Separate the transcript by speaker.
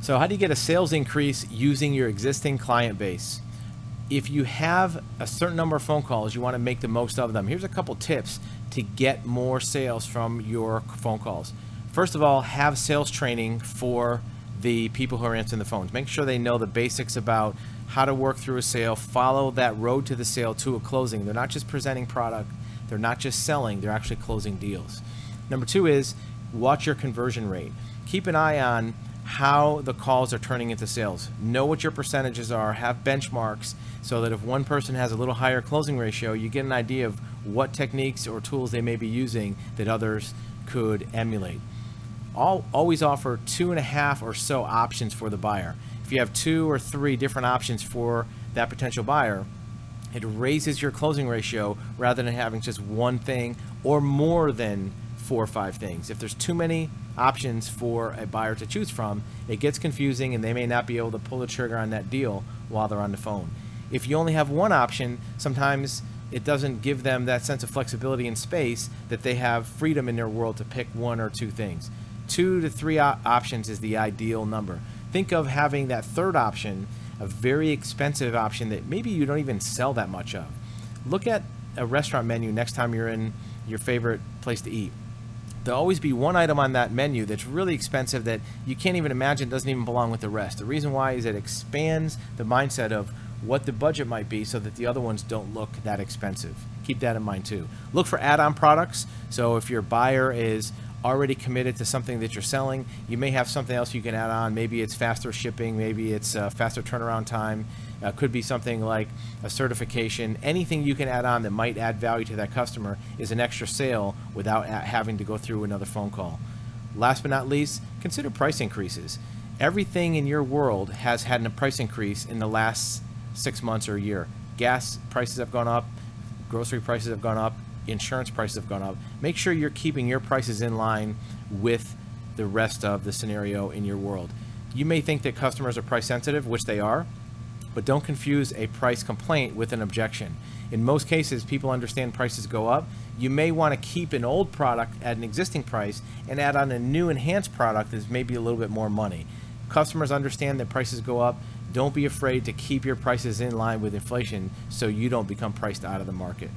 Speaker 1: So how do you get a sales increase using your existing client base? If you have a certain number of phone calls, you want to make the most of them. Here's a couple tips to get more sales from your phone calls. First of all, have sales training for the people who are answering the phones. Make sure they know the basics about how to work through a sale, follow that road to the sale to a closing. They're not just presenting product, they're not just selling, they're actually closing deals. Number two is watch your conversion rate. Keep an eye on how the calls are turning into sales. Know what your percentages are, have benchmarks so that if one person has a little higher closing ratio, you get an idea of what techniques or tools they may be using that others could emulate. Always offer 2.5 or so options for the buyer. If you have 2 or 3 different options for that potential buyer, it raises your closing ratio rather than having just one thing or more than 4 or 5 things. If there's too many options for a buyer to choose from, it gets confusing and they may not be able to pull the trigger on that deal while they're on the phone. If you only have one option, sometimes it doesn't give them that sense of flexibility and space that they have freedom in their world to pick 1 or 2 things. 2 to 3 options is the ideal number. Think of having that third option, a very expensive option that maybe you don't even sell that much of. Look at a restaurant menu next time you're in your favorite place to eat. There'll always be one item on that menu that's really expensive that you can't even imagine doesn't even belong with the rest. The reason why is it expands the mindset of what the budget might be so that the other ones don't look that expensive. Keep that in mind too. Look for add-on products. So if your buyer is already committed to something that you're selling, you may have something else you can add on. Maybe it's faster shipping, maybe it's faster turnaround time. Could be something like a certification. Anything you can add on that might add value to that customer is an extra sale without having to go through another phone call. Last but not least, consider price increases. Everything in your world has had a price increase in the last 6 months or a year. Gas prices have gone up, grocery prices have gone up, insurance prices have gone up. Make sure you're keeping your prices in line with the rest of the scenario in your world. You may think that customers are price sensitive, which they are, but don't confuse a price complaint with an objection. In most cases, people understand prices go up. You may want to keep an old product at an existing price and add on a new enhanced product that's maybe a little bit more money. Customers understand that prices go up. Don't be afraid to keep your prices in line with inflation so you don't become priced out of the market.